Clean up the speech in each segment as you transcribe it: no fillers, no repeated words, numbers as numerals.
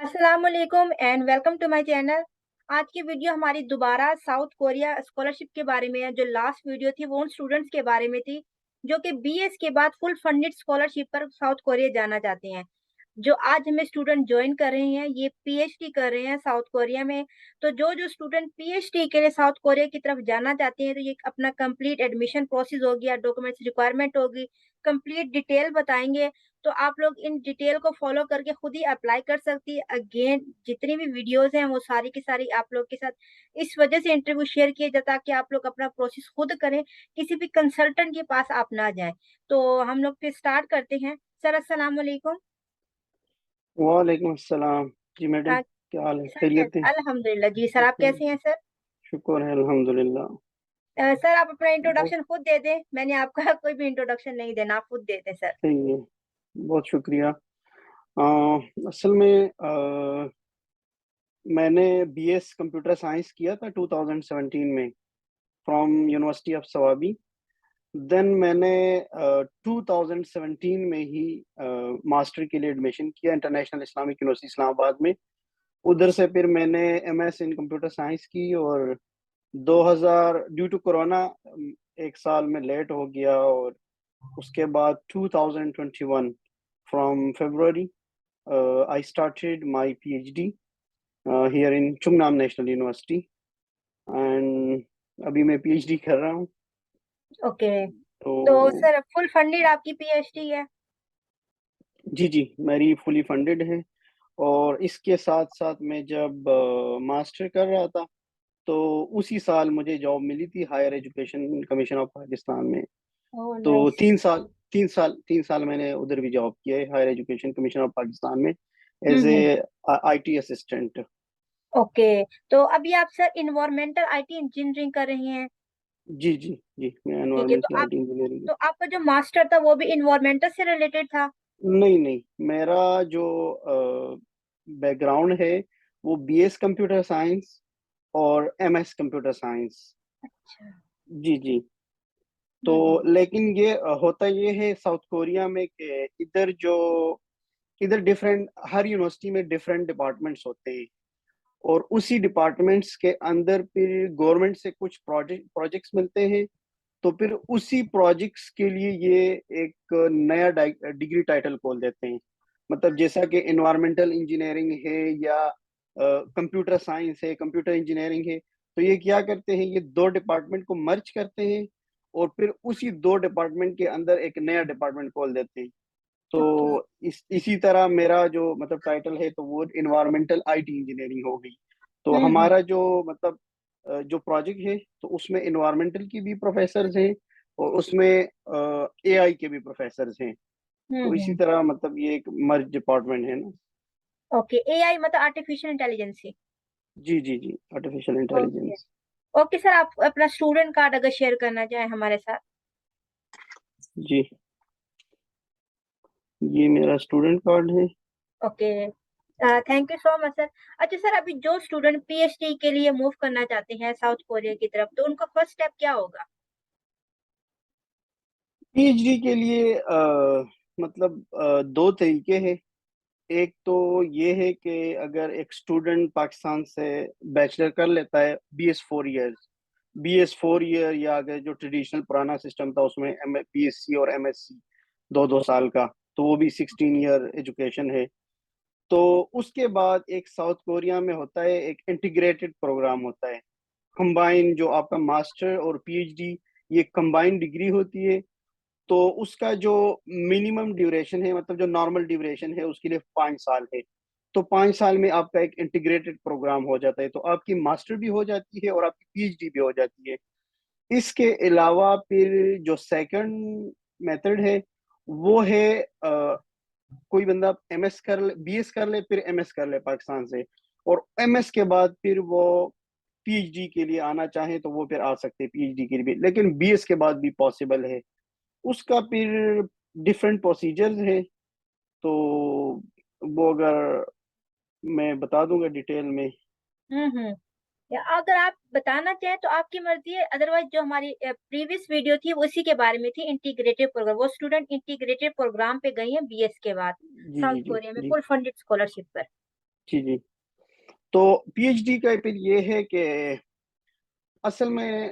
अस्सलाम वालेकुम and welcome to my channel. आज की वीडियो हमारी दोबारा साउथ कोरिया स्कॉलरशिप के बारे में है। जो लास्ट वीडियो थी वो उन स्टूडेंट्स के बारे में थी जो कि बीएस के बाद फुल फंडेड स्कॉलरशिप पर साउथ कोरिया जाना चाहते हैं। जो आज हमें स्टूडेंट ज्वाइन कर रहे हैं ये पीएचडी कर रहे हैं साउथ कोरिया में। तो जो जो स्टूडेंट पीएचडी के लिए साउथ कोरिया की तरफ जाना चाहते हैं तो ये अपना कंप्लीट एडमिशन प्रोसेस हो गया, डॉक्यूमेंट्स रिक्वायरमेंट होगी, कंप्लीट डिटेल बताएंगे। तो आप लोग इन डिटेल को फॉलो करके खुद ही अप्लाई कर सकती है। अगेन जितनी भी वीडियोस हैं वो सारी की सारी आप लोग के साथ इस वजह से इंटरव्यू शेयर किए जाता कि आप लोग अपना प्रोसेस खुद करें, किसी भी कंसल्टेंट के पास आप ना जाएं। तो हम लोग फिर स्टार्ट करते हैं। सर अस्सलाम वालेकुम। वालेकुम अस्सलाम। जी मैडम, आ- क्या हाल है? सर खैरियत है? अल्हम्दुलिल्लाह जी। सर आप कैसे हैं सर? शुक्र है, अल्हम्दुलिल्लाह। सर आप अपना बहुत इंट्रोडक्शन खुद दे दें, मैंने आपका कोई भी इंट्रोडक्शन नहीं देना, आप खुद दे दें सर। सही है, बहुत शुक्रिया। असल में मैंने बीएस कंप्यूटर साइंस किया था 2017 में from university of Swabi. Then मैंने 2017 में ही मास्टर के लिए एडमिशन किया इंटरनेशनल इस्लामिक यूनिवर्सिटी इस्लामाबाद में। उधर से फिर मैंने एमएस इन कंप्यूटर साइंस की, और 2000 ड्यू टू कोरोना एक साल में लेट हो गया, और उसके बाद 2021 from February I started my PhD here in Chungnam National University, and अभी मैं पीएचडी कर रहा हूँ। ओके। तो तो सर फुल फंडेड आपकी पीएचडी है? जी जी, मेरी फुली फंडेड है। और इसके साथ साथ मैं जब मास्टर कर रहा था तो उसी साल मुझे जॉब मिली थी higher education commission of Pakistan में। ओह तो नाइस। 3 साल मैंने उधर भी जॉब किया है higher education commission of Pakistan में as a hmm. IT assistant. Okay. तो अभी आप सर इन्वायरमेंटल आईटी इंजीनियरिंग कर रही हैं? जी जी जी, मैं ठीक है। Environmental IT engineering. तो आपका जो मास्टर था वो भी इन्वायरमेंटल से रिलेटेड था? नहीं नहीं, मेरा जो बैकग्राउंड है वो बीएस कंप्यूटर साइंस और एमएस कंप्यूटर साइंस। अच्छा। जी जी। तो हम्म। लेकिन ये होता ये है साउथ कोरिया में कि इधर डिफरेंट, हर यूनिवर्सिटी में डिफरेंट डिपार्टमेंट्स होते हैं, और उसी डिपार्टमेंट्स के अंदर फिर गवर्नमेंट से कुछ प्रोजेक्ट्स मिलते हैं। तो फिर उसी प्रोजेक्ट्स के लिए ये एक नया डिग्री टाइटल खोल देते हैं। मतलब जैसा कि इन्वायरमेंटल इंजीनियरिंग है या कंप्यूटर साइंस है, कंप्यूटर इंजीनियरिंग है, तो ये क्या करते हैं, ये दो डिपार्टमेंट को मर्ज करते हैं और फिर उसी दो डिपार्टमेंट के अंदर एक नया डिपार्टमेंट खोल देते हैं। तो ओके। इसी तरह मेरा जो मतलब टाइटल है तो वो इन्वायरमेंटल आईटी इंजीनियरिंग हो गई। तो हम्म। हमारा जो मतलब जो प्रोजेक्ट है तो उसमें इन्वायरमेंटल की भी प्रोफेसर्स हैं और उसमें एआई के भी प्रोफेसर्स हैं। तो इसी हम्म। तरह मतलब ये एक मर्ज डिपार्टमेंट है ना। ओके, एआई मतलब आर्टिफिशियल इंटेलिजेंस। जी जी जी, artificial okay. Intelligence. Okay sir, आप अपना स्टूडेंट कार्ड अगर शेयर करना चाहें हमारे साथ। जी, ये मेरा स्टूडेंट कार्ड है। Okay. Thank you so much sir. अच्छा सर, अभी जो स्टूडेंट पीएचडी के लिए मूव करना चाहते हैं साउथ कोरिया की तरफ तो उनका फर्स्ट स्टेप क्या होगा? पीएचडी के लिए मतलब दो तरीके हैं। एक तो ये है कि अगर एक स्टूडेंट पाकिस्तान से बैचलर कर लेता है बीएस 4 ईयर, या अगर जो ट्रेडिशनल पुराना सिस्टम था उसमें एम बीएससी और एमएससी 2-2 साल का, तो वो भी 16 ईयर एजुकेशन है। तो उसके बाद एक साउथ कोरिया में होता है, एक इंटीग्रेटेड प्रोग्राम होता है, कंबाइन, जो आपका मास्टर और पीएचडी ये कंबाइंड डिग्री होती है। तो उसका जो मिनिमम ड्यूरेशन है, मतलब जो नॉर्मल ड्यूरेशन है उसके लिए 5 साल है। तो 5 साल में आपका एक इंटीग्रेटेड प्रोग्राम हो जाता है, तो आपकी मास्टर भी हो जाती है और आपकी पीएचडी भी हो जाती है। इसके अलावा फिर जो सेकंड मेथड है वो है कोई बंदा एमएस कर ले, बीएस कर ले, फिर एमएस कर ले पाकिस्तान से, और एमएस के बाद फिर वो पीएचडी के लिए आना चाहे तो वो फिर आ सकते हैं पीएचडी के लिए भी, लेकिन बीएस के बाद भी पॉसिबल है। उसका फिर डिफरेंट प्रोसीजर्स है। तो वो अगर मैं बता दूंगा डिटेल में। हम्म। या अगर आप बताना चाहें तो आपकी मर्जी है, अदरवाइज जो हमारी प्रीवियस वीडियो थी वो उसी के बारे में थी, इंटीग्रेटेड प्रोग्राम। वो स्टूडेंट इंटीग्रेटेड प्रोग्राम पे गई हैं बीएस के बाद जी साउथ जी जी कोरिया में जी। फुल फंडेड स्कॉलरशिप पर। जी, जी। तो पीएचडी का फिर ये है कि असल में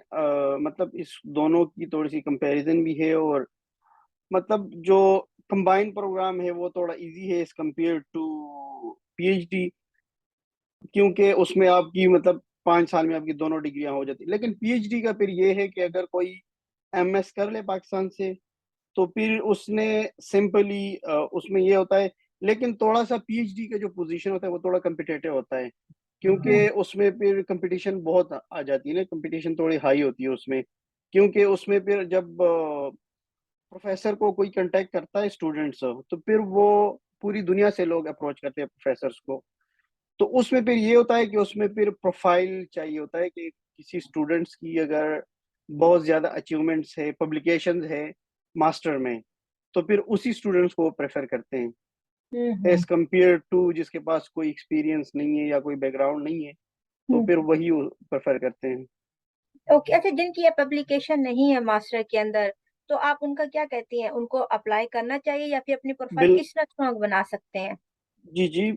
मतलब इस दोनों की थोड़ी-सी कंपैरिज़न भी है, और मतलब जो कंबाइंड प्रोग्राम है वो थोड़ा ईज़ी है एज़ कम्पेयर टू पीएचडी, क्योंकि उसमें आपकी मतलब 5 साल में आपकी दोनों डिग्रियाँ हो जाती हैं। लेकिन पीएचडी का फिर ये है कि अगर कोई एमएस कर ले पाकिस्तान से, तो फिर उसने सिंपली उसमें ये होता है, लेकिन थोड़ा-सा पीएचडी का जो पोज़ीशन होता है वो थोड़ा कॉम्पिटिटिव होता है, हुँ, क्योंकि उसमें फिर कॉम्पिटिशन बहुत आ जाती है ना, कॉम्पिटिशन थोड़ी हाई होती है उसमें। क्योंकि उसमें फिर जब प्रोफ़ेसर को कोई कॉन्टैक्ट करता है स्टूडेंट्स, तो फिर वो पूरी दुनिया से लोग अप्रोच करते हैं प्रोफ़ेसर्स को। तो उसमें फिर ये होता है कि उसमें फिर प्रोफ़ाइल चाहिए होता है कि किसी स्टूडेंट्स की अगर बहुत ज़्यादा अचीवमेंट्स है, पब्लिकेशंस है मास्टर में, तो फिर उसी स्टूडेंट्स को वो प्रेफ़र करते हैं, हुँ, हुँ, एज़ कम्पेयर टू जिसके पास कोई एक्सपीरियंस नहीं है या कोई बैकग्राउंड नहीं है, तो हुँ। फिर वही वो प्रेफ़र करते हैं। ओके, अच्छा जिनकी ये पब्लिकेशन नहीं है मास्टर के अंदर, तो आप उनका क्या कहती हैं? उनको अप्लाई करना चाहिए या फिर अपनी प्रोफ़ाइल बिल किस तरह स्ट्रॉन्ग बना सकते हैं? जी, जी।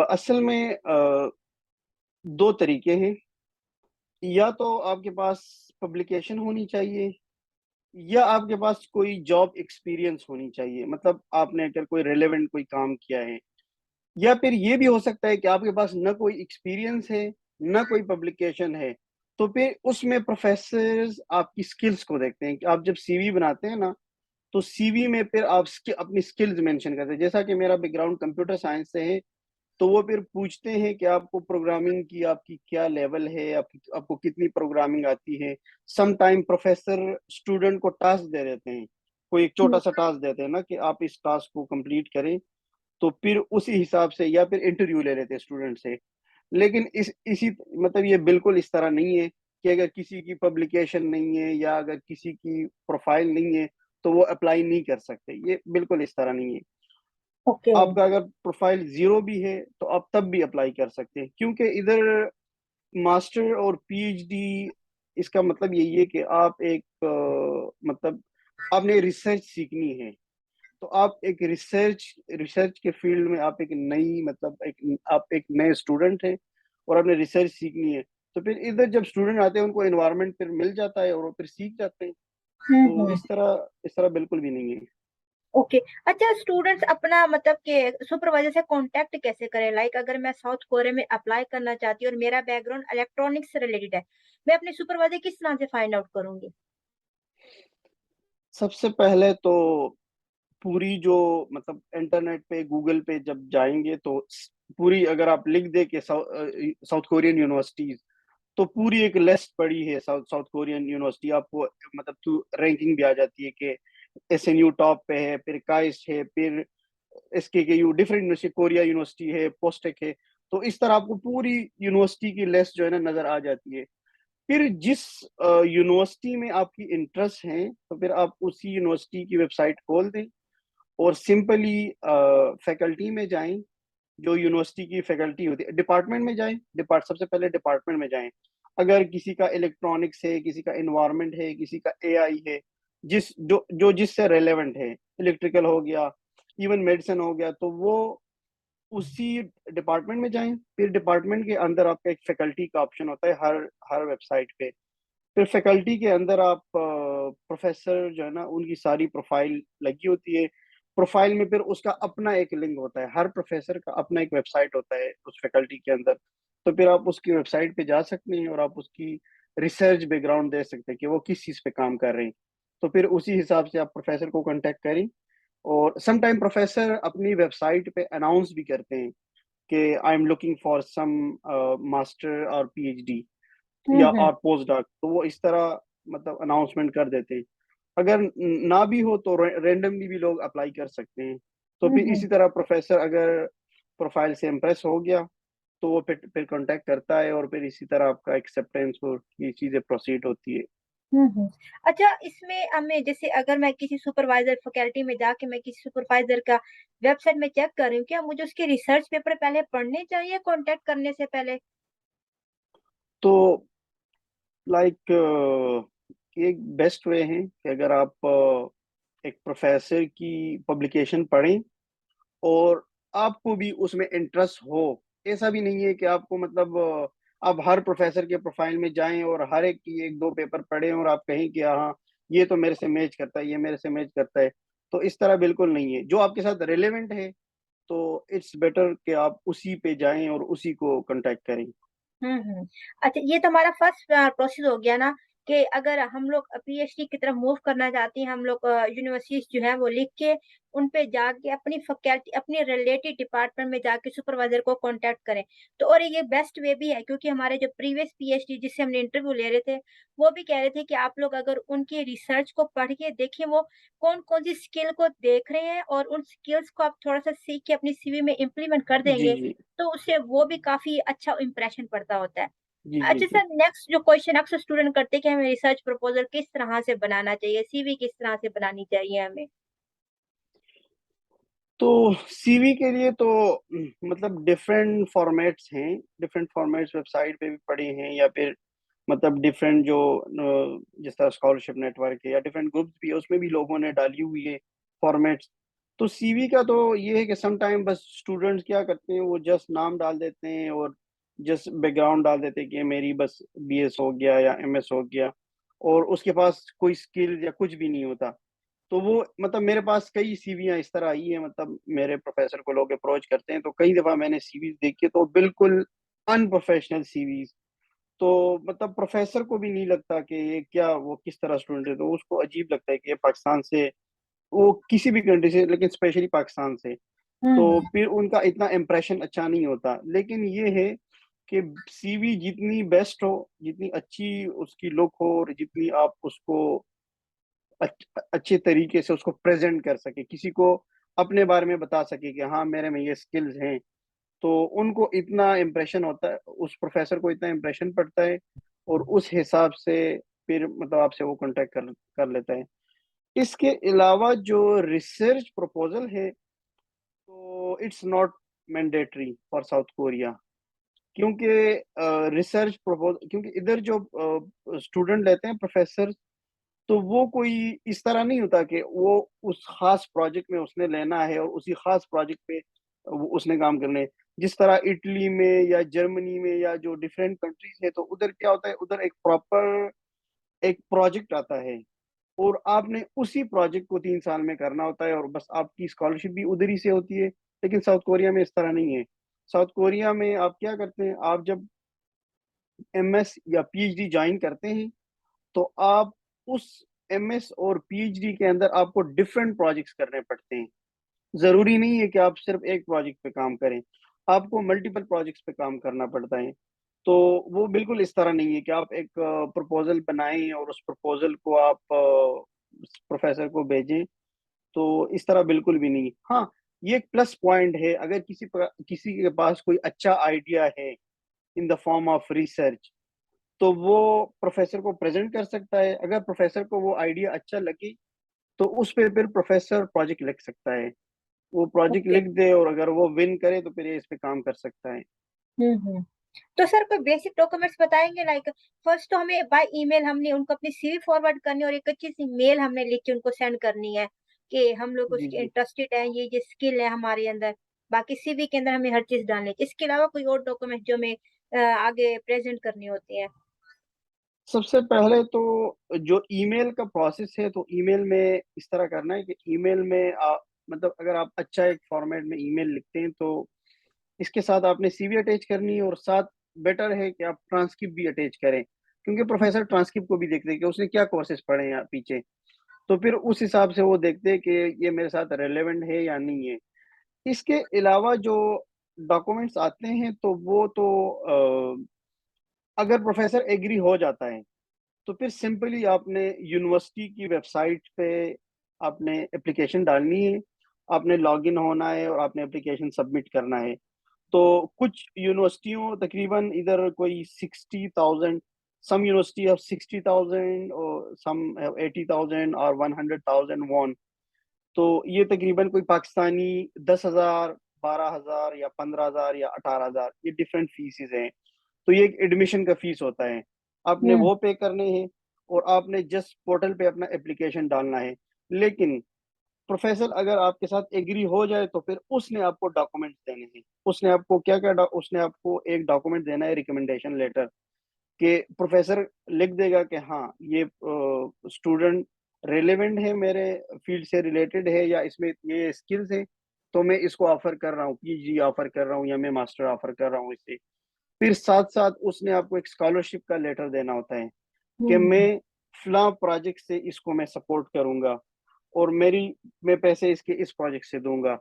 असल में 2 तरीके हैं, या तो आपके पास पब्लिकेशन होनी चाहिए, या आपके पास कोई जॉब एक्सपीरियंस होनी चाहिए। मतलब आपने अगर कोई रिलेवेंट कोई काम किया है, या फिर ये भी हो सकता है कि आपके पास ना कोई एक्सपीरियंस है, ना कोई पब्लिकेशन है, तो फिर उसमें प्रोफेसर्स आपकी स्किल्स को देखते हैं कि आप जब सीवी बनाते हैं ना, तो सीवी में फिर आप अपनी स्किल्स मेंशन करते हैं। जैसा कि मेरा बैकग्राउंड कंप्यूटर साइंस से है, तो वो फिर पूछते हैं कि आपको प्रोग्रामिंग की आपकी क्या लेवल है, आपकी आपको कितनी प्रोग्रामिंग आती है। सम टाइम प्रोफेसर स्टूडेंट को टास्क दे देते हैं, कोई एक हुँ, छोटा-सा टास्क देते हैं ना कि आप इस टास्क को कंप्लीट करें, तो फिर उसी हिसाब से या फिर इंटरव्यू ले लेते हैं स्टूडेंट से। लेकिन इस इसी मतलब ये बिल्कुल इस तरह नहीं है कि अगर किसी की पब्लिकेशन नहीं है या अगर किसी की प्रोफाइल नहीं है, तो वो अप्लाई नहीं कर सकते। ये बिल्कुल इस तरह नहीं है। ओके। आपका अगर प्रोफाइल ज़ीरो भी है, तो आप तब भी अप्लाई कर सकते हैं, क्योंकि इधर मास्टर और पीएचडी इसका मतलब यही है कि आप एक मतलब आपने रिसर्च सीखनी है, तो आप एक रिसर्च रिसर्च के फील्ड में आप एक नई मतलब आप एक नए स्टूडेंट हैं और आपने रिसर्च सीखनी है, तो फिर इधर जब स्टूडेंट आते हैं उनको एनवायरनमेंट फिर मिल जाता है और वो फिर सीख जाते हैं। हुँ, तो हुँ। इस तरह बिल्कुल भी नहीं है। ओके। अच्छा स्टूडेंट्स अपना मतलब कि सुपरवाइज़र से कॉन्टैक्ट कैसे करें? लाइक अगर मैं साउथ कोरिया में अप्लाई करना चाहती हूँ और मेरा बैकग्राउंड इलेक्ट्रॉनिक्स से रिलेटेड है, मैं अपने सुपरवाइज़र किस तरह से फाइंड आउट करूँगी? सबसे पहले तो पूरी जो मतलब इंटरनेट पे गूगल पे जब जाएँगे तो पूरी अगर आप लिख दें कि साउथ कोरियन यूनिवर्सिटीज़, तो पूरी एक लिस्ट पड़ी है साउथ साउथ कोरियन यूनिवर्सिटी, आपको मतलब थ्रू रैंकिंग भी आ जाती है कि एसएनयू टॉप पे है, फिर काइस्ट है, फिर एसकेकेयू डिफरेंट यूनिवर्सिटी, कोरिया यूनिवर्सिटी है, पोस्टेक है। तो इस तरह आपको पूरी यूनिवर्सिटी की लिस्ट जो है ना नज़र आ जाती है। फिर जिस यूनिवर्सिटी में आपकी इंटरेस्ट है, तो फिर आप उसी यूनिवर्सिटी की वेबसाइट खोल दें और सिंपली फैकल्टी में जाएँ, जो यूनिवर्सिटी की फैकल्टी होती है, डिपार्टमेंट में जाएँ, सबसे पहले डिपार्टमेंट में जाएँ। अगर किसी का इलेक्ट्रॉनिक्स है, किसी का एनवायरनमेंट है, किसी का एआई है, जो जिससे रिलेवेंट है, इलेक्ट्रिकल हो गया, इवन मेडिसिन हो गया, तो वो उसी डिपार्टमेंट में जाएँ। फिर डिपार्टमेंट के अंदर आपका एक फैकल्टी का ऑप्शन होता है हर हर वेबसाइट पे। फिर फैकल्टी के अंदर आप प्रोफ़ेसर जो है ना, उनकी सारी प्रोफ़ाइल लगी होती है। प्रोफ़ाइल में फिर उसका अपना एक लिंक होता है, हर प्रोफ़ेसर का अपना एक वेबसाइट होता है उस फैकल्टी के अंदर। तो फिर आप उसकी वेबसाइट पे जा सकते हैं और आप उसकी रिसर्च बैकग्राउंड दे सकते हैं कि वो किस चीज़ पे काम कर रहे हैं। तो फिर उसी हिसाब से आप प्रोफ़ेसर को कॉन्टैक्ट करें, और सम टाइम प्रोफ़ेसर अपनी वेबसाइट पे अनाउंस भी करते हैं कि I am looking for some master और पीएचडी हुँ, या हुँ। और पोस्ट डॉक, तो वो इस तरह मतलब अनाउंसमेंट कर देते हैं। अगर ना भी हो तो रैंडमली भी लोग अप्लाई कर सकते हैं। तो हुँ, फिर हुँ। इसी तरह प्रोफ़ेसर अगर प्रोफ़ाइल से इम्प्रेस हो गया, तो वो फिर कॉन्टैक्ट करता है और फिर इसी तरह आपका एक्सेप्टेंस और ये चीज़ें प्रोसीड होती है। हुँ, हुँ। अच्छा इसमें हमें जैसे अगर मैं किसी सुपरवाइज़र फैकल्टी में जाके मैं किसी सुपरवाइज़र का वेबसाइट में चेक कर रही हूँ, क्या मुझे उसके रिसर्च पेपर पहले पढ़ने चाहिए कॉन्टैक्ट करने से पहले? तो लाइक एक बेस्ट वे है कि अगर आप एक प्रोफ़ेसर की पब्लिकेशन पढ़ें और आपको भी उसमें इंटरेस्ट हो, ऐसा भी नहीं है कि आपको मतलब आप हर प्रोफेसर के प्रोफाइल में जाएं और हर एक की एक दो पेपर पढ़ें और आप कहें कि हाँ ये तो मेरे से मैच करता है, ये मेरे से मैच करता है। तो इस तरह बिल्कुल नहीं है, जो आपके साथ रिलेवेंट है तो इट्स बेटर कि आप उसी पे जाएं और उसी को कांटेक्ट करें। अच्छा, ये तो हमारा फर्स्ट प्रोसेस हो गया ना, कि अगर हम लोग पीएचडी की तरफ मूव करना चाहते हैं, हम लोग यूनिवर्सिटीज जो है वो लिख के उन पे जाके अपनी फैकल्टी, अपने रिलेटेड डिपार्टमेंट में जाके सुपरवाइजर को कांटेक्ट करें। तो और ये बेस्ट वे भी है, क्योंकि हमारे जो प्रीवियस पीएचडी जिससे हमने इंटरव्यू ले रहे थे, वो भी कह रहे थे कि आप लोग अगर उनकी रिसर्च को पढ़ के देखें, वो कौन कौन सी स्किल को देख रहे हैं और उन स्किल्स को आप थोड़ा सा सीख के अपनी सीवी में इम्प्लीमेंट कर जी देंगे, जी तो उससे वो भी काफी अच्छा इंप्रेशन पड़ता होता है। जी जी अच्छा जी। सर, नेक्स्ट जो क्वेश्चन अक्सर स्टूडेंट करते हैं कि हमें रिसर्च प्रपोजल किस तरह से बनाना चाहिए, सीवी किस तरह से बनानी चाहिए हमें। तो सीवी के लिए तो मतलब डिफरेंट फॉर्मेट्स हैं, डिफरेंट फॉर्मेट्स वेबसाइट पे भी पड़े हैं, या फिर मतलब डिफरेंट जो जिस तरह स्कॉलरशिप नेटवर्क है या डिफरेंट ग्रुप्स भी है उसमें भी लोगों ने डाली हुई है फॉर्मेट्स। तो सीवी का तो ये है कि सम टाइम बस स्टूडेंट्स क्या करते हैं, वो जस्ट नाम डाल देते हैं और जस्ट बैकग्राउंड डाल देते हैं कि मेरी बस बीएस हो गया या एमएस हो गया, और उसके पास कोई स्किल या कुछ भी नहीं होता। तो वो मतलब मेरे पास कई सीवियाँ इस तरह आई हैं, मतलब मेरे प्रोफ़ेसर को लोग अप्रोच करते हैं, तो कई दफ़ा मैंने सीवीज़ देखी तो बिल्कुल अनप्रोफ़ेशनल सीवीज़। तो मतलब प्रोफ़ेसर को भी नहीं लगता कि ये क्या, वो किस तरह स्टूडेंट है, तो उसको अजीब लगता है कि ये पाकिस्तान से, वो किसी भी कंट्री से लेकिन स्पेशली पाकिस्तान से, तो हम्म फिर उनका इतना इम्प्रेशन अच्छा नहीं होता। लेकिन ये है कि सीवी जितनी बेस्ट हो, जितनी अच्छी उसकी लुक हो और जितनी आप उसको अच्छे तरीके से उसको प्रेज़ेंट कर सके, किसी को अपने बारे में बता सके कि हाँ, मेरे में ये स्किल्स हैं, तो उनको इतना इम्प्रेशन होता है, उस प्रोफ़ेसर को इतना इम्प्रेशन पड़ता है और उस हिसाब से फिर मतलब आपसे वो कॉन्टैक्ट कर कर लेता है। इसके अलावा जो रिसर्च प्रपोज़ल है, तो it's not mandatory for south Korea, क्योंकि रिसर्च प्रपोज़ क्योंकि इधर जो स्टूडेंट लेते हैं प्रोफ़ेसर, तो वो कोई इस तरह नहीं होता कि वो उस ख़ास प्रोजेक्ट में उसने लेना है और उसी ख़ास प्रोजेक्ट पे वो उसने काम करने हैं। जिस तरह इटली में या जर्मनी में या जो डिफरेंट कंट्रीज़ हैं, तो उधर क्या होता है, उधर एक प्रॉपर एक प्रोजेक्ट आता है और आपने उसी प्रोजेक्ट को 3 साल में करना होता है और बस आपकी स्कॉलरशिप भी उधर ही से होती है। लेकिन साउथ कोरिया में इस तरह नहीं है। साउथ कोरिया में आप क्या करते हैं, आप जब एमएस या पीएचडी जॉइन करते हैं, तो आप उस एमएस और पीएचडी के अंदर आपको डिफरेंट प्रोजेक्ट्स करने पड़ते हैं। ज़रूरी नहीं है कि आप सिर्फ़ एक प्रोजेक्ट पे काम करें, आपको मल्टीपल प्रोजेक्ट्स पे काम करना पड़ता है। तो वो बिल्कुल इस तरह नहीं है कि आप एक प्रपोज़ल बनाएँ और उस प्रपोज़ल को आप प्रोफ़ेसर को भेजें, तो इस तरह बिल्कुल भी नहीं। हाँ, ये एक प्लस पॉइंट है, अगर किसी के पास कोई अच्छा आइडिया है in the form of research, तो वो प्रोफ़ेसर को प्रेज़ेंट कर सकता है। अगर प्रोफ़ेसर को वो आइडिया अच्छा लगे, तो उस पे फिर प्रोफ़ेसर प्रोजेक्ट लिख सकता है। वो प्रोजेक्ट ओके। लिख दे और अगर वो विन करे, तो फिर ये इस पे काम कर सकता है। हम्म। तो सर कोई बेसिक डॉक्यूमेंट्स बताएंगे, लाइक फर्स्ट तो हमें बाय ईमेल हमने उनको अपनी सीवी फॉरवर्ड करनी है और एक अच्छी सी मेल हमने लिख के उनको सेंड करनी है कि हम लोग जी, उसके जी। इंटरेस्टेड हैं, ये स्किल है हमारे अंदर। बाकी सीवी के अंदर हमें हर चीज डालनी है, इसके अलावा कोई और डॉक्यूमेंट जो हमें आगे प्रेजेंट करनी होती है। सबसे पहले तो जो ईमेल का प्रोसेस है, तो ईमेल में इस तरह करना है कि ईमेल में मतलब अगर आप अच्छा एक फॉर्मेट में ईमेल लिखते हैं, तो इसके साथ आपने सीवी अटैच करनी है और साथ बेटर है कि आप ट्रांसक्रिप्ट भी अटैच करें, क्योंकि प्रोफ़ेसर ट्रांसक्रिप्ट को भी देखते हैं कि उसने क्या कोर्सेज़ पढ़े हैं पीछे। तो फिर उस हिसाब से वो देखते हैं कि ये मेरे साथ रिलेवेंट है या नहीं है। इसके अलावा जो डॉक्यूमेंट्स आते हैं, तो वो तो अगर प्रोफ़ेसर एग्री हो जाता है, तो फिर सिंपली आपने यूनिवर्सिटी की वेबसाइट पे आपने एप्लीकेशन डालनी है, आपने लॉगिन होना है और आपने एप्लीकेशन सबमिट करना है। तो कुछ यूनिवर्सिटियों तकरीबन इधर कोई 60,000, सम यूनिवर्सिटी हैव 60,000 और सम हैव 80,000 और 100,000 वॉन। तो ये तकरीबन कोई पाकिस्तानी 10,000, 12,000 या 15,000 या 18,000, ये डिफरेंट फीसेस हैं। तो ये एक एडमिशन का फीस होता है। आपने हम्म वो पे करने हैं और आपने जस्ट पोर्टल पे अपना एप्लीकेशन डालना है। लेकिन प्रोफेसर अगर आपके साथ एग्री हो जाए तो फिर उसने आपको डॉक्यूमेंट्स देने हैं। उसने आपको क्या क्या उसने आपको एक डॉक्यूमेंट देना है, रिकमेंडेशन लेटर, कि प्रोफेसर लिख देगा कि हाँ, ये स्टूडेंट रेलेवेंट है, मेरे फील्ड से रिलेटेड है, या इसमें ये स्किल्स हैं, तो मैं इसको ऑफर कर रहा हूँ, पीजी ऑफर कर रहा हूँ, या मैं मास्टर ऑफर कर रहा हूँ इसे। फिर साथ साथ उसने आपको एक स्कॉलरशिप का लेटर देना होता है कि हम्म मैं फलां प्रोजेक्ट से इसको मैं सपोर्ट करूंगा, और मैं पैसे इसके इस प्रोजेक्ट से दूंगा।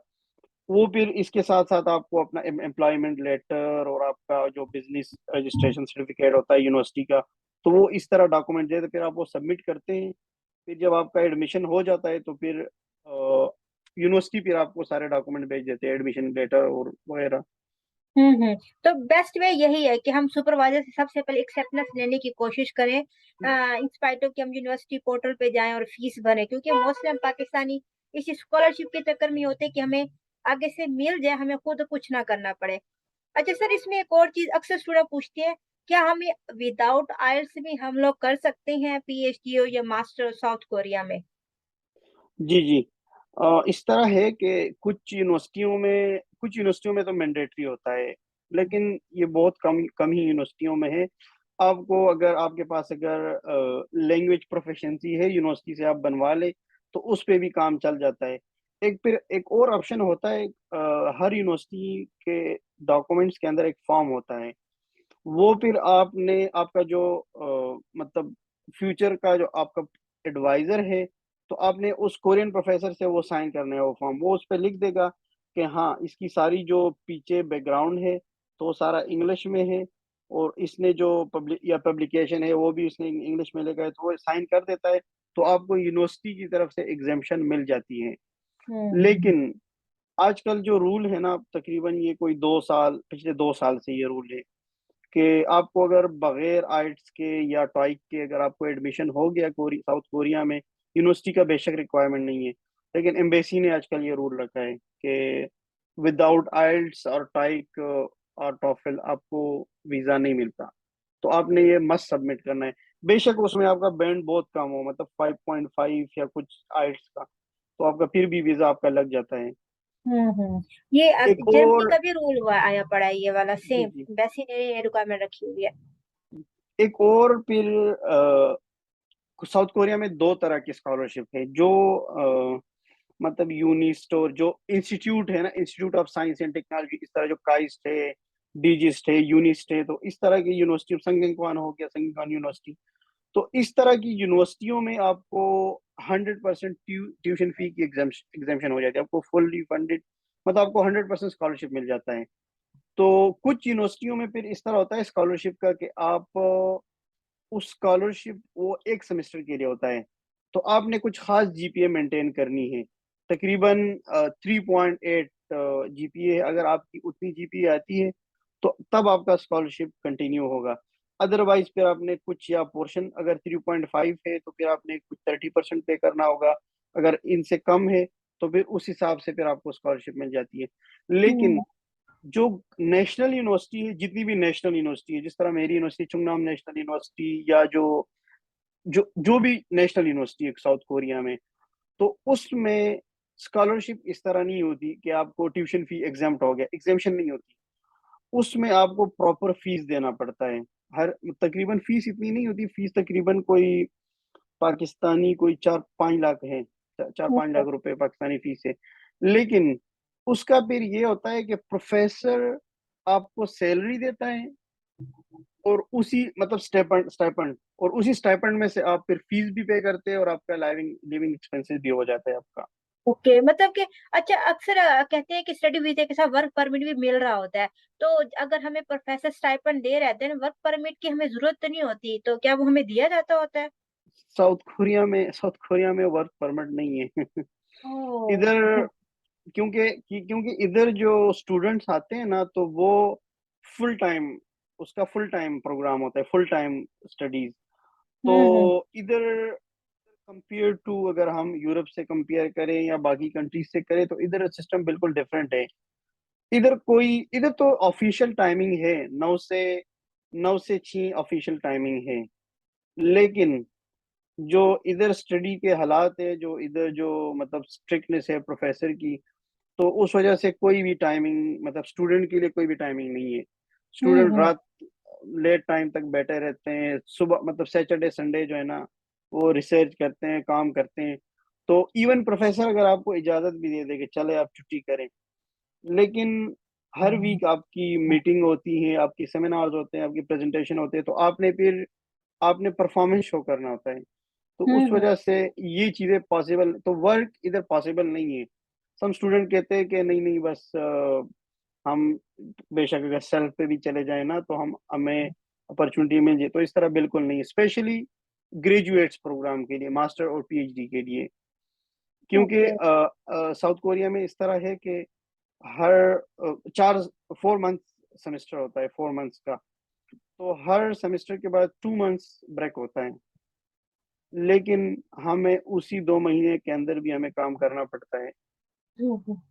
वो फिर इसके साथ साथ आपको अपना एम्प्लॉयमेंट लेटर और आपका जो बिजनेस रजिस्ट्रेशन सर्टिफिकेट होता है यूनिवर्सिटी का, तो वो इस तरह डॉक्यूमेंट देते, फिर आप वो सबमिट करते हैं। फिर जब आपका एडमिशन हो जाता है तो फिर यूनिवर्सिटी फिर आपको सारे डॉक्यूमेंट भेज देते हैं, एडमिशन लेटर और वगैरह। तो बेस्ट वे यही है कि हम सुपरवाइजर से सबसे पहले एक्सेप्टेंस लेने की कोशिश करें, इंस्पाइट ऑफ कि हम यूनिवर्सिटी पोर्टल पे जाएं और फीस भरें, क्योंकि मोस्टली हम पाकिस्तानी इस स्कॉलरशिप के चक्कर में होते हैं कि हमें आगे से मिल जाए, हमें खुद कुछ ना करना पड़े। अच्छा सर, इसमें एक और चीज अक्सर स्टूडेंट पूछते हैं, क्या हमें विदाउट आइल्स भी हम लोग कर सकते हैं पीएचडी या मास्टर साउथ कोरिया में? जी, जी। इस तरह है कि कुछ यूनिवर्सिटियों में तो मैंडेटरी होता है, लेकिन ये बहुत कम कम ही यूनिवर्सिटियों में है। आपको अगर आपके पास अगर लैंग्वेज प्रोफिशिएंसी है, यूनिवर्सिटी से आप बनवा लें, तो उस पे भी काम चल जाता है। फिर एक और ऑप्शन होता है, हर यूनिवर्सिटी के डॉक्यूमेंट्स के अंदर एक फॉर्म होता है। वो फिर आपने आपका जो मतलब फ्यूचर का जो आपका एडवाइज़र है, तो आपने उस कोरियन प्रोफ़ेसर से वो साइन करने हैं वो फ़ॉर्म। वो उसपे लिख देगा कि हाँ, इसकी सारी जो पीछे बैकग्राउंड है, तो वो सारा इंग्लिश में है, और इसने जो पब्लिकेशन है, वो भी उसने इंग्लिश में लिखा है, तो वो साइन कर देता है, तो आपको यूनिवर्सिटी की तरफ से एग्ज़ेम्पशन मिल जाती है। हम्म लेकिन आजकल जो रूल है ना, तकरीबन ये कोई 2 साल, पिछले 2 साल से ये रूल है कि आपको अगर बगैर आइट्स के या टॉइक के अगर आपको एडमिशन हो गया साउथ कोरिया में, यूनिवर्सिटी का बेशक रिक्वायरमेंट नहीं है, लेकिन एम्बेसी ने आजकल ये रूल रखा है कि विदाउट आइल्ट्स और टॉइक और टॉफल आपको वीजा नहीं मिलता। तो आपने ये मस्ट सबमिट करना है। बेशक उसमें आपका बैंड बहुत कम हो, मतलब 5.5 या कुछ आइल्ट्स का, तो आपका फिर भी वीजा आपका लग जाता है। ये एक जर्मनी और का भी रूल हुआ आया पड़ा है ये वाला जी, सेम, जी। वैसी ने रिक्वायरमेंट रखी हुई है। एक और फिर साउथ कोरिया में 2 तरह की स्कॉलरशिप है, जो मतलब यूनिस्ट और जो इंस्टीट्यूट है ना, institute of science and technology, इस तरह जो काइस्ट है, डिजिस्ट है, यूनिस्ट है, तो इस तरह की यूनिवर्सिटी, संगीकवान हो गया, संगीकवान यूनिवर्सिटी। तो इस तरह की यूनिवर्सिटियों में आपको 100% ट्यूशन फी की एग्जामेशन हो जाती है, आपको फुल्ली फंडेड, मतलब आपको 100% स्कॉलरशिप मिल जाता है। तो कुछ यूनिवर्सिटियों में फिर इस तरह होता है स्कॉलरशिप का कि आप उस स्कॉलरशिप वो 1 सेमेस्टर के लिए होता है, तो आपने कुछ खास जीपीए मेंटेन करनी है। तकरीबन 3.8 जीपीए, अगर आपकी उतनी जीपीए आती है, तो तब आपका स्कॉलरशिप कंटिन्यू होगा। अदरवाइज़ फिर आपने कुछ या पोर्शन अगर 3.5 है, तो फिर आपने कुछ 30% पे करना होगा। अगर इनसे कम है, तो फिर उस हिसाब से फिर आपको स्कॉलरशिप मिल जाती है। हम्म लेकिन जो नेशनल यूनिवर्सिटी है, जितनी भी नेशनल यूनिवर्सिटी है, जिस तरह मेरी यूनिवर्सिटी चुंगनाम नेशनल यूनिवर्सिटी, या जो जो जो भी नेशनल यूनिवर्सिटी है साउथ कोरिया में, तो उसमें स्कॉलरशिप इस तरह नहीं होती कि आपको ट्यूशन फी एग्जाम्प्ट हो गया, एग्जामेशन नहीं होती। उसमें आपको प्रॉपर फीस देना पड़ता है। हर तकरीबन फीस इतनी नहीं होती, फीस तकरीबन कोई पाकिस्तानी कोई 4-5 लाख है, 4-5 लाख रुपए पाकिस्तानी फीस है। लेकिन उसका फिर ये होता है कि प्रोफेसर आपको सैलरी देता है, और उसी मतलब स्टाइपेंड, और उसी स्टाइपेंड में से आप फिर फीस भी पे करते हैं, और आपका लिविंग लिविंग एक्सपेंसेस भी हो जाता है आपका। ओके, मतलब कि अच्छा अक्सर कहते हैं कि स्टडी वीजा के साथ वर्क परमिट भी मिल रहा होता है, तो अगर हमें प्रोफेसर स्टाइपेंड दे रहे हैं वर्क परमिट की हमें जरूरत तो नहीं होती, तो क्या वो हमें दिया जाता होता है? साउथ कोरिया में वर्क परमिट नहीं है। ओह। इधर क्योंकि इधर जो स्टूडेंट्स आते हैं ना, तो वो फुल टाइम उसका फुल टाइम प्रोग्राम होता है, फुल टाइम स्टडीज। तो हम्म इधर कंपेयर टू, अगर हम यूरोप से कंपेयर करें या बाकी कंट्रीज से करें, तो इधर सिस्टम बिल्कुल डिफरेंट है। इधर तो ऑफिशियल टाइमिंग है, 9 से 6 ऑफिशियल टाइमिंग है। लेकिन जो इधर स्टडी के हालात है, जो इधर जो मतलब स्ट्रिक्टनेस है प्रोफेसर की, तो उस वजह से कोई भी टाइमिंग मतलब स्टूडेंट के लिए कोई भी टाइमिंग नहीं है। स्टूडेंट हम्म। रात लेट टाइम तक बैठे रहते हैं, सुबह मतलब सैटरडे संडे जो है ना, वो रिसर्च करते हैं, काम करते हैं। तो इवन प्रोफेसर अगर आपको इजाजत भी दे दे कि चले आप छुट्टी करें, लेकिन हर वीक आपकी मीटिंग होती है, आपकी सेमिनार्स होते हैं, आपकी प्रेजेंटेशन होते हैं, तो आपने परफॉर्मेंस शो करना होता है। तो उस हम्म। वजह से ये चीजें पॉसिबल, तो वर्क इधर पॉसिबल नहीं है। सम स्टूडेंट कहते हैं कि नहीं नहीं बस हम बेशक अगर सेल्फ पे भी चले जाए ना, तो हम हमें अपॉर्चुनिटी मिल जाए, तो इस तरह बिल्कुल नहीं है, स्पेशली ग्रेजुएट्स प्रोग्राम के लिए, मास्टर और पीएचडी के लिए। क्योंकि ओके। साउथ कोरिया में इस तरह है कि हर 4 मंथ सेमेस्टर होता है, 4 मंथ्स का। तो हर सेमेस्टर के बाद 2 मंथ्स ब्रेक होता है, लेकिन हमें उसी 2 महीने के अंदर भी हमें काम करना पड़ता है। हम्म।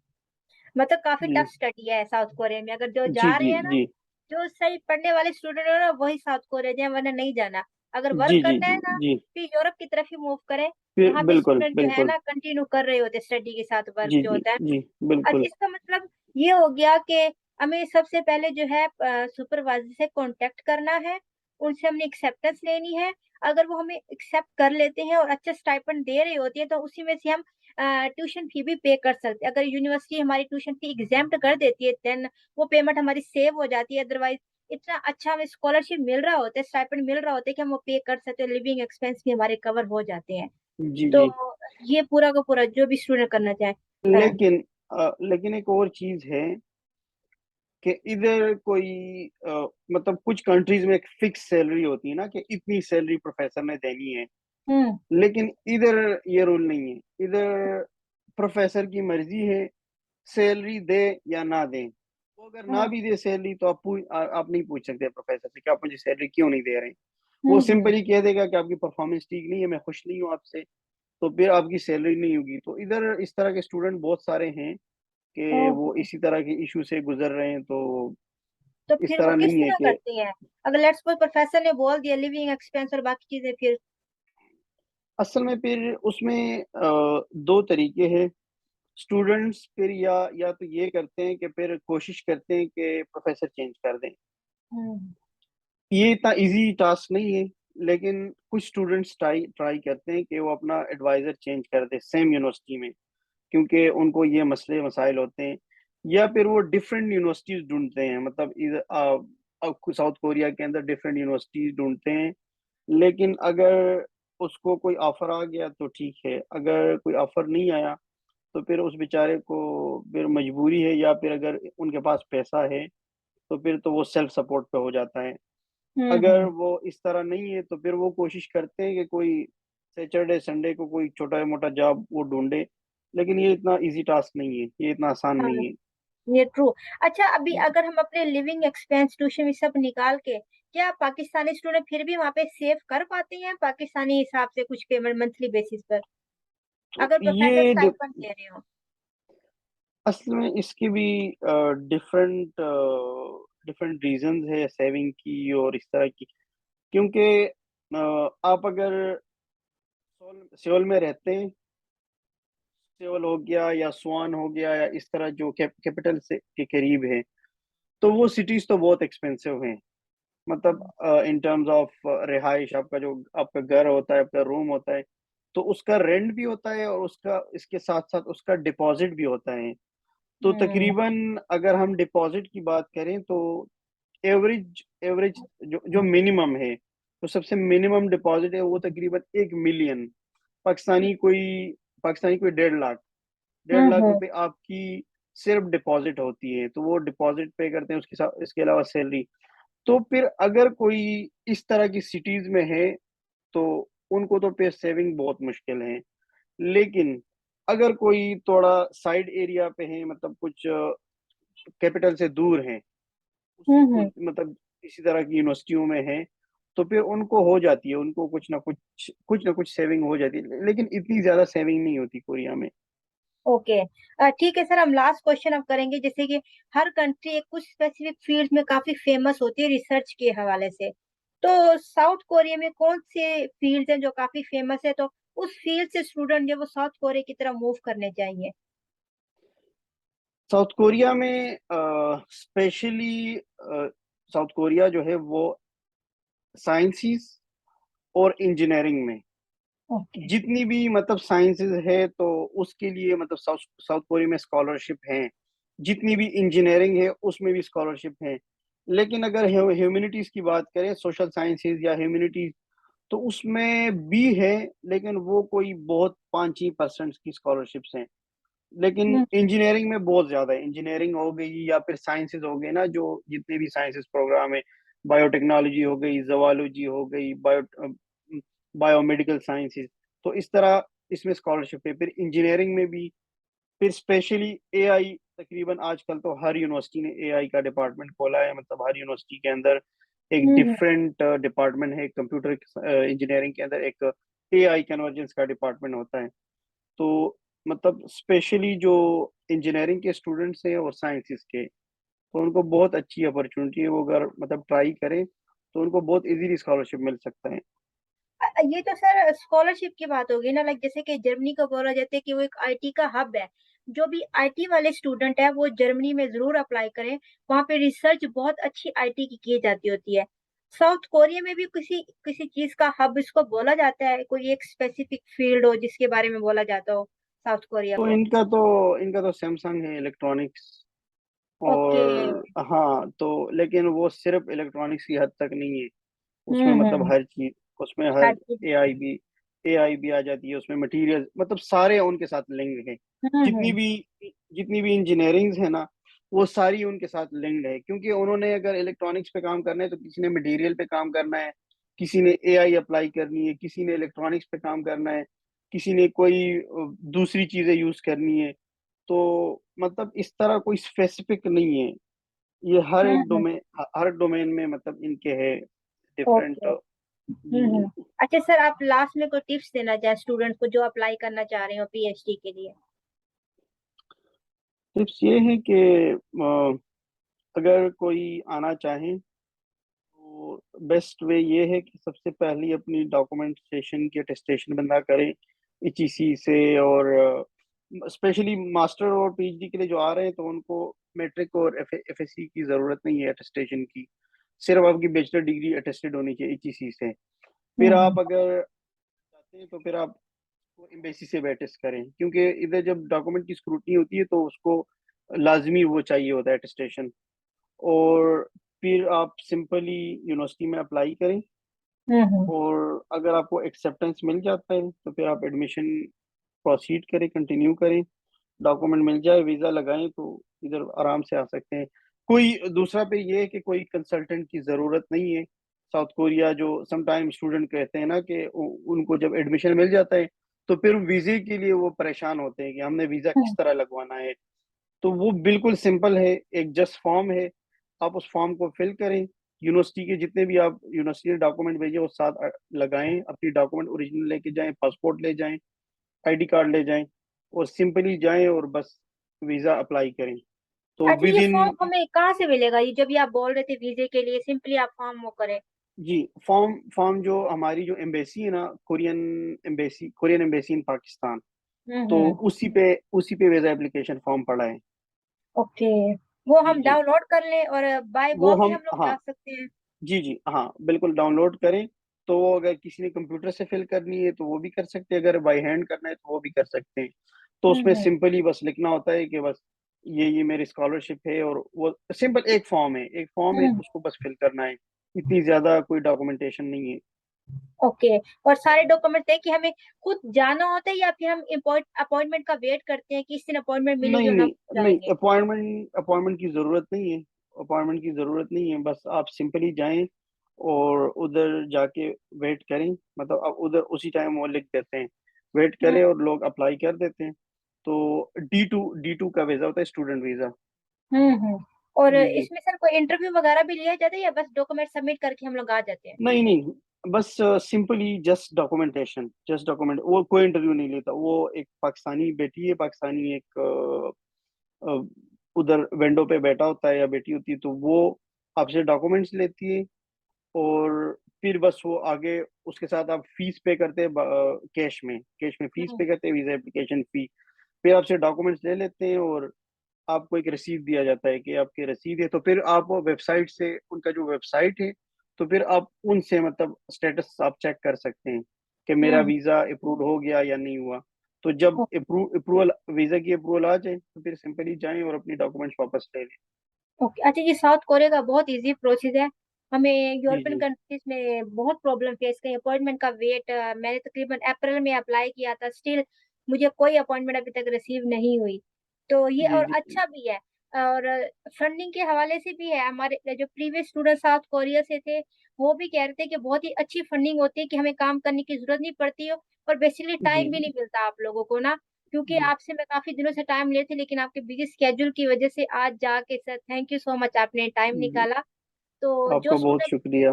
मतलब काफी जी टफ स्टडी है साउथ कोरिया में, अगर जो जी जा रहे जी हैं ना, जी जो सही पढ़ने वाले स्टूडेंट है ना, वही साउथ कोरिया जाए, वरना नहीं जाना। अगर वर्क जी जी करना है जी ना, जी। तो यूरोप की तरफ ही मूव करें। फिर वहां पे बिल्कुल स्टूडेंट जो है बिल्कुल। ना, कंटिन्यू कर रहे होते स्टडी के साथ वर्क जी जो जी होता है। जी अब बिल्कुल। इसका मतलब ये हो गया कि हमें सबसे पहले जो है सुपरवाइजर से कांटेक्ट करना है, उनसे हमने एक्सेप्टेंस लेनी है। अगर वो हमें एक्सेप्ट कर लेते हैं और अच्छा स्टाइपेंड दे रही होती है, तो उसी में से हम ट्यूशन फी भी पे कर सकते हैं। अगर यूनिवर्सिटी हमारी ट्यूशन फी एग्जेम्प्ट कर देती है, देन वो पेमेंट हमारी सेव हो जाती है। अदरवाइज इतना अच्छा हमें स्कॉलरशिप मिल रहा होता है, स्टाइपेंड मिल रहा होता है कि हम वो पे कर सकते हैं, लिविंग एक्सपेंस भी हमारे कवर हो जाते हैं। जी तो जी। ये पूरा का पूरा जो भी स्टूडेंट करना चाहे करें। लेकिन एक और चीज है कि इधर कोई मतलब कुछ कंट्रीज में एक फिक्स सैलरी होती है ना, कि इतनी सैलरी प्रोफेसर ने देनी है। हम्म। लेकिन इधर ये रूल नहीं है। इधर प्रोफेसर की मर्जी है, सैलरी दे या ना दे। वो अगर ना हम्म। भी दे सैलरी, तो आप नहीं पूछ सकते प्रोफेसर से कि आप मुझे सैलरी क्यों नहीं दे रहे हैं। वो हम्म। सिंपली कह देगा कि आपकी परफॉर्मेंस ठीक नहीं है, मैं खुश नहीं हूँ आपसे, तो फिर आपकी सैलरी नहीं होगी। तो इधर इस तरह के स्टूडेंट बहुत सारे हैं कि वो ओके। इसी तरह के इशू से गुजर रहे हैं। तो तो इस फिर वो तरह किस नहीं है तरह कि करते हैं? अगर लेट्स सपोज प्रोफेसर ने बोल दिया लिविंग एक्सपेंस और बाकी चीजें, फिर? असल में फिर उसमें दो तरीके हैं। स्टूडेंट्स फिर या तो ये करते हैं कि फिर कोशिश करते हैं कि प्रोफेसर चेंज कर दें। हम्म। ये इतना इजी टास्क नहीं है, लेकिन कुछ स्टूडेंट्स ट्राई ट्राई करते हैं कि वो अपना एडवाइजर चेंज कर दे सेम यूनिवर्सिटी में, क्योंकि उनको ये मसले मसाइल होते हैं। या फिर वो डिफरेंट यूनिवर्सिटीज ढूंढते हैं, मतलब साउथ कोरिया के अंदर डिफरेंट यूनिवर्सिटीज ढूंढते हैं। लेकिन अगर उसको कोई ऑफर आ गया तो ठीक है, अगर कोई ऑफर नहीं आया तो फिर उस बेचारे को फिर मजबूरी है, या फिर अगर उनके पास पैसा है तो फिर तो वो सेल्फ सपोर्ट पे हो जाता है। अगर हम्म। वो इस तरह नहीं है तो फिर वो कोशिश करते हैं कि कोई सैटरडे संडे को कोई छोटा मोटा जॉब वो ढूंढे। लेकिन ये इतना इजी टास्क नहीं है, ये इतना आसान हाँ, नहीं है। ये ट्रू। अच्छा, अभी अगर हम अपने लिविंग एक्सपेंस ट्यूशन सब निकाल के, क्या पाकिस्तानी स्टूडेंट फिर भी वहाँ पे सेव कर पाते हैं पाकिस्तानी हिसाब से कुछ पेमेंट मंथली बेसिस पर, तो अगर प्रोफेसर ये स्टाइपेंड दे रहे हो? असल में इसकी भी डिफरेंट डिफरेंट रीजंस है सेविंग की और इस तरह की। क्योंकि आप अगर सियोल सियोल में रहते हैं, सियोल हो गया या स्वान हो गया या इस तरह जो कैपिटल से के करीब है, तो वो सिटीज तो बहुत एक्सपेंसिव हैं। मतलब इन टर्म्स ऑफ रिहाइश, आपका जो आपका घर होता है, आपका रूम होता है, तो उसका रेंट भी होता है और उसका इसके साथ साथ उसका डिपॉजिट भी होता है। तो हम्म। तकरीबन अगर हम डिपॉजिट की बात करें तो एवरेज एवरेज जो जो मिनिमम है, तो सबसे मिनिमम डिपॉजिट है वो तकरीबन 1 मिलियन पाकिस्तानी कोई पाकिस्तानी कोई 1.5 लाख, डेढ़ लाख हम्म। रुपए आपकी सिर्फ डिपॉजिट होती है। तो वो डिपॉजिट पे करते हैं, उसके साथ इसके अलावा सैलरी। तो फिर अगर कोई इस तरह की सिटीज में है तो उनको तो फिर सेविंग बहुत मुश्किल है। लेकिन अगर कोई थोड़ा साइड एरिया पे है, मतलब कुछ कैपिटल से दूर है, हम्म। मतलब इसी तरह की यूनिवर्सिटियों में है, तो फिर उनको हो जाती है, उनको कुछ ना कुछ सेविंग हो जाती है, लेकिन इतनी ज्यादा सेविंग नहीं होती कोरिया में। ओके। ठीक है सर, हम लास्ट क्वेश्चन अब करेंगे। जैसे कि हर कंट्री एक कुछ स्पेसिफिक फील्ड में काफी फेमस होती है रिसर्च के हवाले से, तो साउथ कोरिया में कौन से फील्ड हैं जो काफी फेमस है, तो उस फील्ड से स्टूडेंट जो वो साउथ कोरिया की तरफ मूव करने चाहिए? साउथ कोरिया में स्पेशली साउथ कोरिया जो है वो साइंसेस और इंजीनियरिंग में ओके। जितनी भी मतलब साइंसेस है तो उसके लिए मतलब साउथ साउथ कोरिया में स्कॉलरशिप हैं। जितनी भी इंजीनियरिंग है उसमें भी स्कॉलरशिप है। लेकिन अगर ह्यूमैनिटीज की बात करें, सोशल साइंसेज या ह्यूमैनिटीज, तो उसमें भी है, लेकिन वो कोई बहुत 5 ही % की स्कॉलरशिप्स हैं। लेकिन हम्म। इंजीनियरिंग में बहुत ज़्यादा है। इंजीनियरिंग हो गई या फिर साइंसेज़ हो गए ना, जो जितने भी साइंसेज़ प्रोग्राम है, बायोटेक्नोलॉजी हो गई, ज़ूलॉजी हो गई, बायोमेडिकल साइंसेज़, तो इस तरह इसमें स्कॉलरशिप है। फिर इंजीनियरिंग में भी, फिर स्पेशली एआई, तकरीबन आजकल तो हर यूनिवर्सिटी ने एआई का डिपार्टमेंट खोला है। मतलब हर यूनिवर्सिटी के अंदर एक हम्म। डिफरेंट डिपार्टमेंट है। कंप्यूटर इंजीनियरिंग के अंदर एक एआई कन्वर्जेंस का डिपार्टमेंट होता है। तो मतलब स्पेशली जो इंजीनियरिंग के स्टूडेंट्स हैं और साइंसेस के, तो उनको बहुत अच्छी अपॉर्चुनिटी है। वो अगर मतलब ट्राई करें तो उनको बहुत इजीली स्कॉलरशिप मिल सकता है। ये तो सर स्कॉलरशिप की बात होगी ना, लाइक जैसे कि जर्मनी को बोला जाता है कि वो एक आईटी का हब है। जो भी आईटी वाले स्टूडेंट है वो जर्मनी में जरूर अप्लाई करें। वहाँ पे रिसर्च बहुत अच्छी आईटी की जाती होती है। साउथ कोरिया में भी किसी किसी चीज का हब इसको बोला जाता है, कोई एक स्पेसिफिक फील्ड हो जिसके बारे में बोला जाता हो साउथ कोरिया तो को? इनका तो सैमसंग है, इलेक्ट्रॉनिक्स। ओके। और हाँ, तो लेकिन वो सिर्फ इलेक्ट्रॉनिक्स की हद तक नहीं है। उसमें मतलब हम्म। हर चीज, उसमें हर हर चीज। एआई भी एआई भी आ जाती है उसमें। मटेरियल मतलब सारे उनके साथ लिंक्ड है। जितनी हम्म। भी जितनी भी इंजीनियरिंग है ना, वो सारी उनके साथ लिंक्ड है। क्योंकि उन्होंने अगर इलेक्ट्रॉनिक्स पे काम करना है तो किसी ने मटेरियल पे काम करना है, किसी ने एआई अप्लाई करनी है, किसी ने इलेक्ट्रॉनिक्स पे काम करना है, किसी ने कोई दूसरी चीजें यूज करनी है। तो मतलब इस तरह कोई स्पेसिफिक नहीं है। ये हम्म। हर डोमेन में मतलब इनके है डिफरेंट। ओके। जी। अच्छा सर, आप लास्ट में कोई टिप्स देना चाहें स्टूडेंट को जो अप्लाई करना चाह रहे हो पीएचडी के लिए? टिप्स ये है कि अगर कोई आना चाहे तो बेस्ट वे ये है कि सबसे पहले अपनी डॉक्यूमेंटेशन की अटेस्टेशन बंदा करे एचईसी से। और स्पेशली मास्टर और पीएचडी के लिए जो आ रहे हैं तो उनको मैट्रिक और एफएससी की ज़रूरत नहीं है अटेस्टेशन की। सिर्फ आपकी बैचलर डिग्री अटेस्टेड होनी चाहिए एचईसी से। फिर हम्म। आप अगर चाहते हैं तो फिर आप एम्बेसी से अटेस्ट करें, क्योंकि इधर जब डॉक्यूमेंट की स्क्रूटनी होती है तो उसको लाजमी वो चाहिए होता है अटेस्टेशन। और फिर आप सिंपली यूनिवर्सिटी में अप्लाई करें। हम्म। और अगर आपको एक्सेप्टेंस मिल जाता है तो फिर आप एडमिशन प्रोसीड करें, कंटिन्यू करें। डॉक्यूमेंट मिल जाए, वीज़ा लगाएं तो इधर आराम से आ सकते हैं। कोई दूसरा पे ये है कि कोई कंसल्टेंट की ज़रूरत नहीं है। साउथ कोरिया जो समटाइम स्टूडेंट कहते हैं ना कि उनको जब एडमिशन मिल जाता है तो फिर वीज़े के लिए वो परेशान होते हैं कि हमने वीज़ा किस हम्म। तरह लगवाना है। तो वो बिल्कुल सिंपल है, एक जस्ट फॉर्म है। आप उस फॉर्म को फिल करें। यूनिवर्सिटी के जितने भी आप यूनिवर्सिटी के डॉक्यूमेंट भेजें वो साथ लगाएं। अपनी डॉक्यूमेंट ओरिजिनल लेके जाएं, पासपोर्ट ले जाएं, आईडी कार्ड ले जाएं, और सिंपली जाएं और बस वीज़ा अप्लाई करें। तो अच्छा, विद ये इन। फॉर्म हमें कहाँ से मिलेगा? ये जब ये आप बोल रहे थे वीजे के लिए सिंपली आप फॉर्म वो करें? जी, फॉर्म फॉर्म जो हमारी जो एम्बेसी है ना, कोरियन एम्बेसी इन पाकिस्तान, तो हम्म। उसी पे वीज़ा एप्लीकेशन फॉर्म पड़ा है। ओके। वो जी हम जी। डाउनलोड कर लें और बाय वो वॉक ही हम हम लोग हाँ। जा सकते हैं? जी जी हाँ, बिल्कुल डाउनलोड करें। तो वो अगर किसी ने कंप्यूटर से फिल करनी है तो वो भी कर सकते हैं, अगर बाय हैंड करना है तो वो भी कर सकते हैं। तो उसमें हम्म। सिंपली बस लिखना होता है कि बस ये मेरी स्कॉलरशिप है। और वो सिंपल एक फॉर्म है, हम्म। उसको बस फिल करना है। इतनी ज्यादा कोई डॉक्यूमेंटेशन नहीं है। ओके। और सारे डॉक्यूमेंट है कि हमें खुद जाना होता है या फिर हम अपॉइंटमेंट का वेट करते हैं कि इस दिन अपॉइंटमेंट मिलेगी नहीं और हम नहीं नहीं, जाएंगे? अपॉइंटमेंट की जरूरत नहीं है। अपॉइंटमेंट की जरूरत नहीं है, बस आप सिंपली जाएं और उधर जाके वेट करें। मतलब अब उधर उसी टाइम वो लिख देते हैं, वेट हम्म। करें, और लोग अप्लाई कर देते हैं। तो डी टू का वीजा होता है, स्टूडेंट वीजा। और जी जी। इसमें सर कोई इंटरव्यू वगैरह भी लिया जाता है या बस डॉक्यूमेंट सबमिट करके हम लोग आ जाते हैं? नहीं नहीं, बस सिंपली जस्ट डॉक्यूमेंट। वो कोई इंटरव्यू नहीं लेता। वो एक पाकिस्तानी बेटी है, पाकिस्तानी एक अ, उधर विंडो पे बैठा होता है या बेटी होती है, तो वो आपसे डॉक्यूमेंट्स लेती है। और फिर बस वो आगे उसके साथ आप फीस पे करते हैं कैश में फीस हम्म, पे करते हैं, वीज़ा एप्लीकेशन फ़ी। फिर आपसे डॉक्यूमेंट्स ले लेते हैं और आपको एक रसीद दिया जाता है कि आपकी रसीद है, तो फिर आप वो वेबसाइट से उनका जो वेबसाइट है, तो फिर आप उनसे मतलब स्टेटस आप चेक कर सकते हैं कि मेरा हम्म, वीज़ा अप्रूव्ड हो गया या नहीं हुआ। तो जब अप्रूवल वीज़ा की अप्रूवल आ जाए, तो फिर सिंपली जाएँ और अपनी डॉक्यूमेंट्स वापस ले लें। ओके। अच्छा, ये साउथ कोरिया का बहुत इजी प्रोसेस है। हमें जी, यूरोपियन जी। कंट्रीज में बहुत प्रॉब्लम फेस करी, अपॉइंटमेंट का वेट। मैंने तकरीबन अप्रैल में अप्लाई किया था, स्टिल मुझे कोई अपॉइंटमेंट अभी तक रिसीव नहीं हुई। तो ये जी, और जी। अच्छा भी है। और फंडिंग के हवाले से भी है। हमारे जो प्रीवियस स्टूडेंट साउथ कोरिया से थे, वो भी कह रहे थे कि बहुत ही अच्छी फंडिंग होती है, कि हमें काम करने की जरूरत नहीं पड़ती है, और बेसिकली जी, टाइम भी नहीं मिलता आप लोगों को ना। क्योंकि जी। आपसे मैं काफी दिनों से टाइम ले थी, लेकिन आपके बिजी स्केड्यूल की वजह से आज जाके, sir thank you so much, आपने टाइम जी, निकाला। तो जो आपका बहुत स्टूडेंट, शुक्रिया।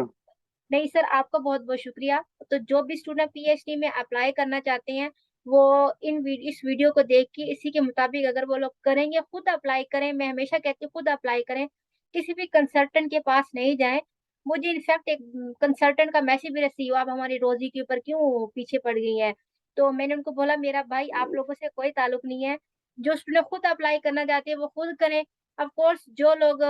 नहीं सर, आपका बहुत बहुत शुक्रिया। तो जो भी स्टूडेंट पीएचडी में अप्लाई करना चाहते हैं, वो इस वीडियो को देख के इसी के मुताबिक अगर वो लोग करेंगे, खुद अप्लाई करें। मैं हमेशा कहती हूँ खुद अप्लाई करें, किसी भी कंसल्टेंट के पास नहीं जाएं। मुझे इनफैक्ट एक कंसल्टेंट का मैसेज भी रिसीव हुआ, आप हमारी रोजी के ऊपर क्यों पीछे पड़ गई हैं। तो मैंने उनको बोला, मेरा भाई आप लोगों से कोई ताल्लुक नहीं है। जो स्टूडेंट खुद अप्लाई करना चाहते हैं वो खुद करें। ऑफ कोर्स जो लोग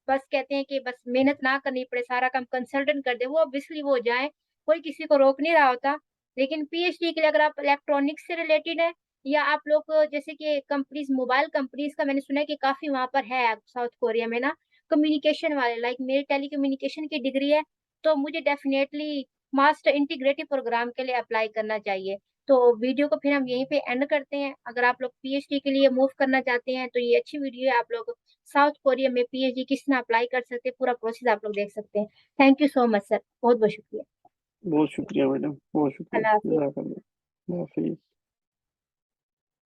बस कहते हैं कि बस मेहनत ना करनी पड़े, सारा काम कंसल्टेंट कर दे, वो ऑब्वियसली वो जाएँ, कोई किसी को रोक नहीं रहा होता। लेकिन पीएचडी के लिए अगर आप इलेक्ट्रॉनिक्स से रिलेटेड है, या आप लोग जैसे कि कंपनीज़, मोबाइल कंपनीज़ का मैंने सुना है कि काफ़ी वहाँ पर है साउथ कोरिया में ना, कम्युनिकेशन वाले, लाइक मेरी टेलीकम्युनिकेशन की डिग्री है, तो मुझे डेफिनिटली मास्टर इंटीग्रेटेड प्रोग्राम के लिए अप्लाई करना चाहिए। तो वीडियो को फिर हम यहीं पे एंड करते हैं। अगर आप लोग पीएचडी के लिए मूव करना चाहते हैं, तो ये अच्छी वीडियो है। आप लोग साउथ कोरिया में पीएचडी किस तरह अप्लाई कर सकते हैं, पूरा प्रोसेस आप लोग देख सकते हैं। Thank you so much sir, बहुत बहुत शुक्रिया। बहुत शुक्रिया मैडम, बहुत शुक्रिया। अल्लाह हाफिज। जज़ाकल्लाह। अल्लाह हाफ़िज़।